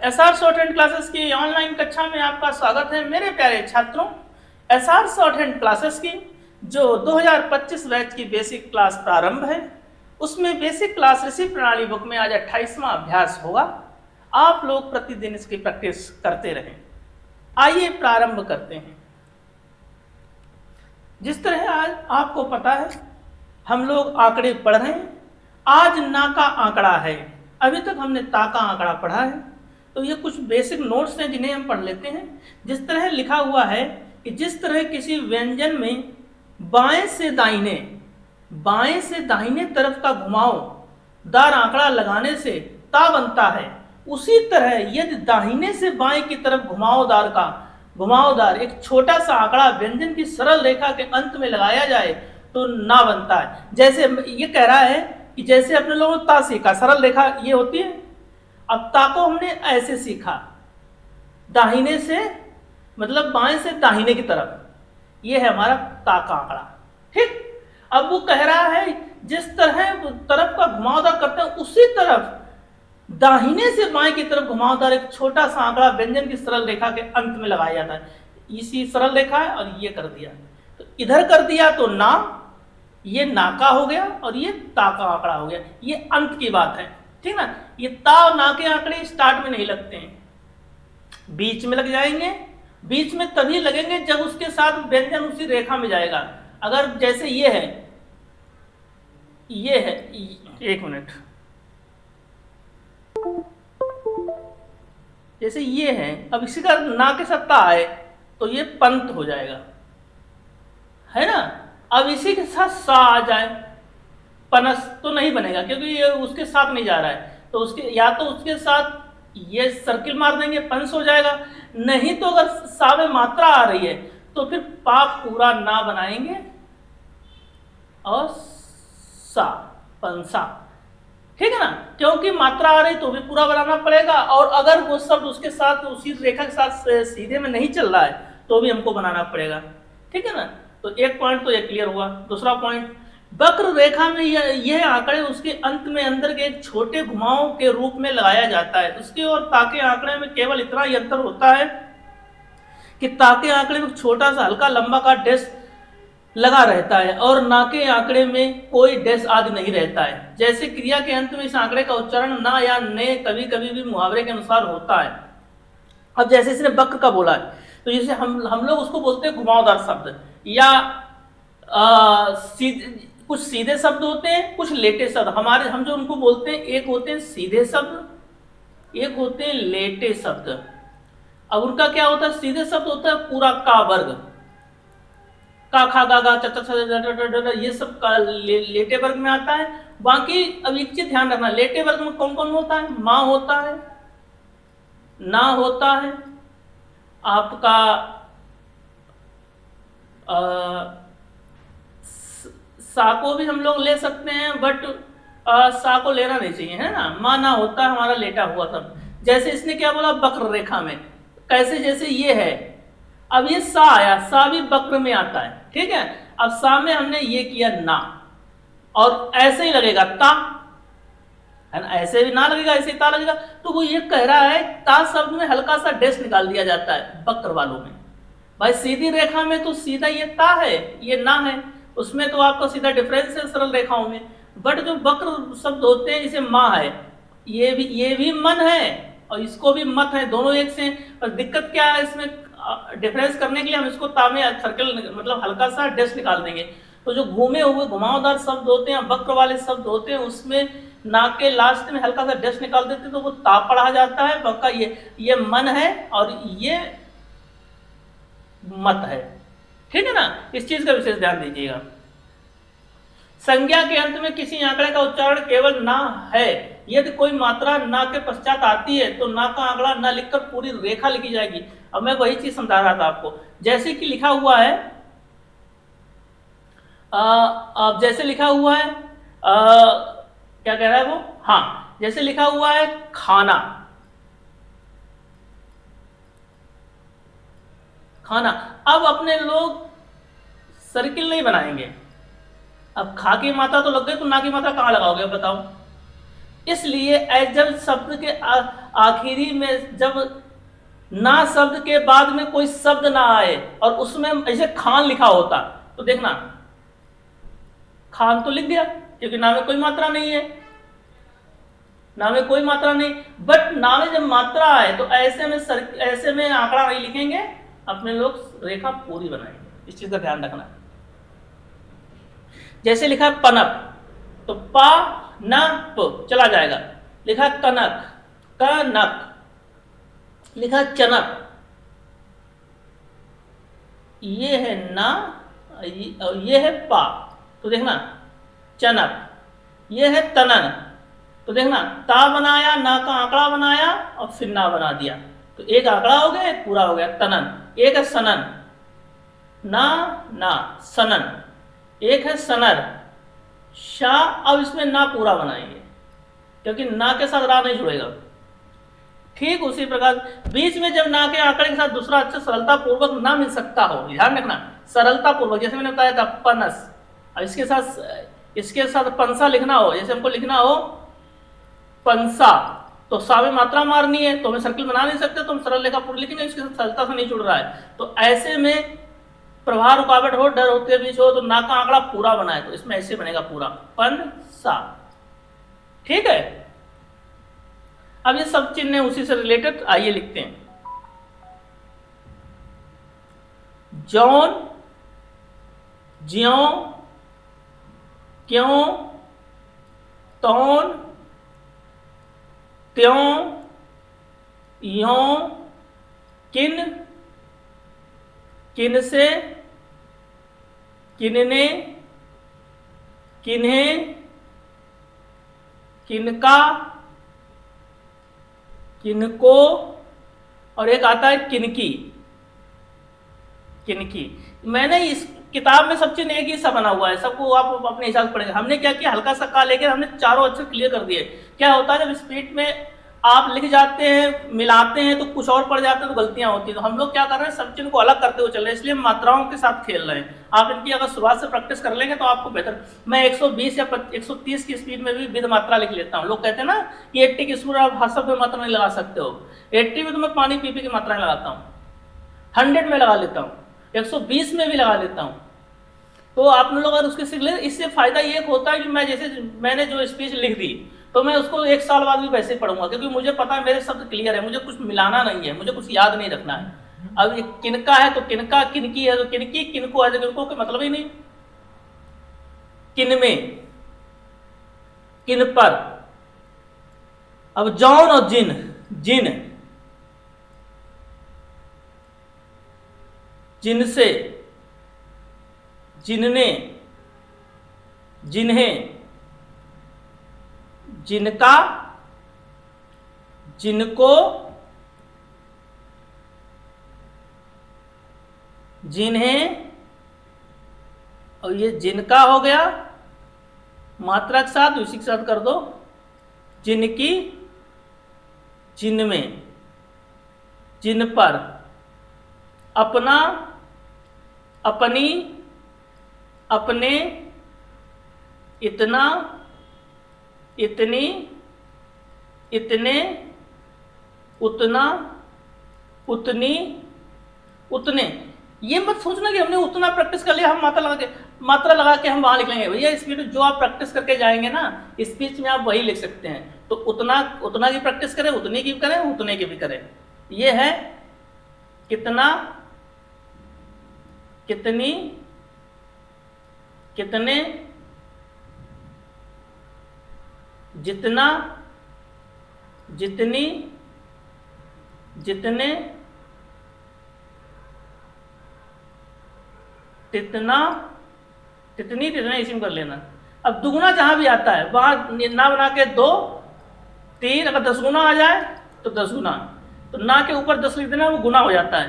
SR short hand classes की online कक्षा में आपका स्वागत है मेरे प्यारे छात्रों। एसआर शॉर्ट हैंड क्लासेस की जो 2025 बैच की बेसिक क्लास प्रारंभ है, उसमें बेसिक क्लास ऋषि प्रणाली बुक में आज 28वां अभ्यास होगा। आप लोग प्रतिदिन इसकी प्रैक्टिस करते रहें। आइए प्रारंभ करते हैं। जिस तरह आज आपको पता है हम लोग आंकड़े पढ़ रहे हैं। आज ना का आंकड़ा है, अभी तक हमने ता का आंकड़ा पढ़ा है, तो ये कुछ बेसिक नोट्स हैं जिन्हें हम पढ़ लेते हैं। जिस तरह लिखा हुआ है कि जिस तरह किसी व्यंजन में बाएं से दाहिने तरफ का घुमावदार आंकड़ा लगाने से ता बनता है, उसी तरह यदि दाहिने से बाएं की तरफ घुमावदार एक छोटा सा आंकड़ा व्यंजन की सरल रेखा के अंत में लगाया जाए तो ना बनता है। जैसे ये कह रहा है कि जैसे अपने लोगों ने ता सीखा, सरल रेखा ये होती है। अब ता को हमने ऐसे सीखा, दाहिने से मतलब बाएं से दाहिने की तरफ, ये है हमारा ता का आंकड़ा। ठीक, अब वो कह रहा है जिस तरफ का घुमावदार करते हैं उसी तरफ दाहिने से बाएं की तरफ घुमावदार एक छोटा सा आंकड़ा व्यंजन की सरल रेखा के अंत में लगाया जाता है। इसी सरल रेखा है और ये कर दिया, तो इधर कर दिया तो ना, ये ना का हो गया और ये ता का आंकड़ा हो गया। ये अंत की बात है, ठीक ना। ये ता और ना के आंकड़े स्टार्ट में नहीं लगते हैं, बीच में लग जाएंगे। बीच में तभी लगेंगे जब उसके साथ व्यंजन उसी रेखा में जाएगा। अगर जैसे ये है, एक मिनट, जैसे ये है, अब इसी का ना के साथ ता है तो ये पंत हो जाएगा, है ना। अब इसी के साथ सा आ जाए, पनस तो नहीं बनेगा क्योंकि ये उसके साथ नहीं जा रहा है, तो उसके या तो उसके साथ ये सर्किल मार देंगे, पंस हो जाएगा। नहीं तो अगर सा में मात्रा आ रही है तो फिर पा पूरा ना बनाएंगे और सा पंसा, ठीक है ना। क्योंकि मात्रा आ रही तो भी पूरा बनाना पड़ेगा, और अगर वो शब्द उसके साथ उसी रेखा के साथ सीधे में नहीं चल रहा है तो भी हमको बनाना पड़ेगा, ठीक है ना। तो एक पॉइंट तो ये क्लियर हुआ। दूसरा पॉइंट, वक्र रेखा में यह आंकड़े उसके अंत में अंदर के एक छोटे घुमाव के रूप में लगाया जाता है। उसके और ताके आंकड़े में केवल इतना ही अंतर होता है कि ताके आंकड़े में छोटा सा हल्का लंबा का डैश लगा रहता है और ना के आंकड़े में कोई डैश आदि नहीं रहता है। जैसे क्रिया के अंत में इस आंकड़े का उच्चारण ना या ने कभी कभी भी मुहावरे के अनुसार होता है। अब जैसे इसने वक्र का बोला है तो जैसे हम लोग उसको बोलते हैं घुमावदार शब्द, या कुछ सीधे शब्द होते हैं, कुछ लेटे शब्द। हम जो उनको बोलते हैं, एक होते हैं सीधे शब्द, एक होते हैं लेटे शब्द। अब उनका क्या होता है, सीधे शब्द होता है पूरा का वर्ग, का खा गा गा चा, ये सब का लेटे वर्ग में आता है। बाकी अब एक चीज ध्यान रखना, लेटे वर्ग में कौन कौन होता है, माँ होता है, ना होता है, आपका सा को भी हम लोग ले सकते हैं, बट सा को लेना नहीं चाहिए, है ना। माना होता है हमारा लेटा हुआ सब। जैसे इसने क्या बोला, वक्र रेखा में कैसे, जैसे ये है, अब ये सा आया, सा भी वक्र में आता है, ठीक है। अब सा में हमने ये किया ना, और ऐसे ही लगेगा ता, है ना। ऐसे भी ना लगेगा, ऐसे ही ता लगेगा। तो वो ये कह रहा है ता शब्द में हल्का सा डैश निकाल दिया जाता है वक्र वालों में। भाई सीधी रेखा में तो सीधा ये ता है, ये ना है, उसमें तो आपका सीधा डिफरेंस है सरल रेखाओं में। बट जो वक्र शब्द होते हैं, जैसे माँ है, ये भी मन है और इसको भी मत है, दोनों एक से। और दिक्कत क्या है इसमें, डिफरेंस करने के लिए हम इसको ता में सर्कल मतलब हल्का सा डैश निकाल देंगे। तो जो घूमे हुए घुमावदार शब्द होते हैं, वक्र वाले शब्द होते हैं, उसमें ना के लास्ट में हल्का सा डैश निकाल देते हैं तो वो ता पढ़ा जाता है। पक्का ये मन है और ये मत है, ठीक है ना। इस चीज का विशेष ध्यान दीजिएगा। संज्ञा के अंत में किसी आंकड़े का उच्चारण केवल ना है, यदि कोई मात्रा ना के पश्चात आती है तो ना का आंकड़ा ना लिखकर पूरी रेखा लिखी जाएगी। अब मैं वही चीज समझा रहा था आपको, जैसे कि लिखा हुआ है, अब जैसे लिखा हुआ है, क्या कह रहा है वो, हाँ, जैसे लिखा हुआ है खाना, खाना। अब अपने लोग सर्किल नहीं बनाएंगे। अब खा की मात्रा तो लग गई तो ना की मात्रा कहां लगाओगे बताओ। इसलिए जब शब्द के आखिरी में जब ना शब्द के बाद में कोई शब्द ना आए और उसमें ऐसे खान लिखा होता तो देखना, खान तो लिख दिया क्योंकि ना में कोई मात्रा नहीं है, ना में कोई मात्रा नहीं, बट ना में जब मात्रा आए तो ऐसे में आंकड़ा नहीं लिखेंगे, अपने लोग रेखा पूरी बनाएंगे। इस चीज का ध्यान रखना। जैसे लिखा पनप तो पा न प चला जाएगा, लिखा कनक कनक, लिखा चनक, ये है ना, ये है पा तो देखना चनक, ये है तनन तो देखना ता बनाया, ना का आंकड़ा बनाया और फिर ना बना दिया, तो एक आंकड़ा हो गया, एक पूरा हो गया तनन। एक है सनन, ना ना सनन, एक है सनर शाह। अब इसमें ना पूरा बनाएंगे क्योंकि ना के साथ रा नहीं जुड़ेगा। ठीक उसी प्रकार बीच में जब ना के आंकड़े के साथ दूसरा अक्षर सरलता पूर्वक ना मिल सकता हो, ध्यान रखना सरलता पूर्वक, जैसे मैंने बताया था पनस, अब इसके साथ पंसा लिखना हो, जैसे हमको लिखना हो पंसा तो सा में मात्रा मारनी है तो हमें सर्किल बना नहीं सकते, तो हम सरल रेखा पूर्ण लिखेंगे, इसके साथ सरलता से नहीं जुड़ रहा है। तो ऐसे में प्रभाव रुकावट हो, डर होते बीच हो, तो ना का आंकड़ा पूरा बनाए तो इसमें ऐसे बनेगा पूरा पन सा। ठीक है, अब ये सब चिन्ह उसी से रिलेटेड, आइए लिखते हैं। जौन, ज्यों, क्यों, तौन, त्यों, यों, किन, किन से, किनने, किन्हें, किनका, किनको, और एक आता है किनकी। किनकी मैंने इस किताब में सब चीज एक ही सा बना हुआ है, सबको आप अपने हिसाब से पढ़ेंगे। हमने क्या किया, हल्का सा का लेकर हमने चारों अक्षर क्लियर कर दिए। क्या होता है जब स्पीड में आप लिख जाते हैं, मिलाते हैं तो कुछ और पड़ जाते हैं तो गलतियां होती हैं। तो हम लोग क्या कर रहे हैं, सब चीज को अलग करते हुए चल रहे हैं, इसलिए मात्राओं के साथ खेल रहे हैं। आप इनकी अगर शुरुआत से प्रैक्टिस कर लेंगे तो आपको बेहतर। मैं 120 या 130 की स्पीड में भी विद मात्रा लिख लेता हूँ। लोग कहते हैं ना कि 80 की स्पीड आप हर में मात्रा नहीं लगा सकते हो, 80 में तो मैं पानी पी की मात्रा लगाता हूँ, 100 में लगा लेता हूँ, 120 में भी लगा लेता हूँ। तो आप लोग अगर उसके सीख ले, इससे फायदा ये होता है कि मैं जैसे मैंने जो स्पीच लिख दी तो मैं उसको 1 साल बाद भी वैसे ही पढ़ूंगा, क्योंकि मुझे पता है मेरे शब्द क्लियर है, मुझे कुछ मिलाना नहीं है, मुझे कुछ याद नहीं रखना है। अब ये किनका है तो किनका, किनकी है तो किनकी, किनको है तो किनको के मतलब ही नहीं। किन में, किन पर। अब जौन और जिन, जिन, जिनसे, जिनने, जिन्हें, जिनका, जिनको, जिन्हें, और ये जिनका हो गया मात्रा के साथ, उसी के साथ कर दो जिनकी, जिनमें, जिन पर, अपना, अपनी, अपने, इतना, इतनी, इतने, उतना, उतनी, उतने। ये मत सोचना कि हमने उतना प्रैक्टिस कर लिया, हम मात्रा लगा के हम वहां लिख लेंगे। भैया स्पीच जो आप प्रैक्टिस करके जाएंगे ना, स्पीच में आप वही लिख सकते हैं। तो उतना उतना की प्रैक्टिस करें, उतनी की करें, उतने की भी करें। ये है कितना, कितनी, कितने, जितना, जितनी, जितने, तितना, तितनी, तितने, इसी में कर लेना। अब दुगुना जहां भी आता है वहां ना बना के 2, 3, अगर 10 गुना आ जाए तो 10 गुना, तो ना के ऊपर 10 लिख देना, वो गुना हो जाता है।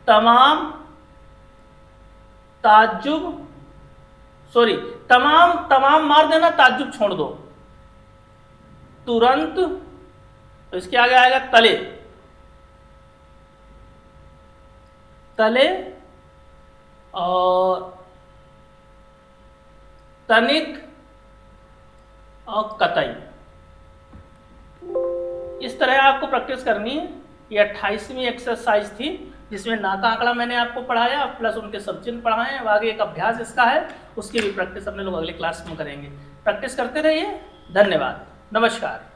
तमाम, ताज्जुब, सॉरी तमाम, तमाम मार देना, ताज्जुब छोड़ दो। तुरंत, तो इसके आगे आएगा तले, तले, और तनिक और कतई। इस तरह आपको प्रैक्टिस करनी है। ये 28वीं एक्सरसाइज थी जिसमें ना का आंकड़ा मैंने आपको पढ़ाया प्लस उनके सब चिन्ह पढ़ाए हैं। आगे एक अभ्यास इसका है, उसकी भी प्रैक्टिस अपने लोग अगले क्लास में करेंगे। प्रैक्टिस करते रहिए। धन्यवाद, नमस्कार।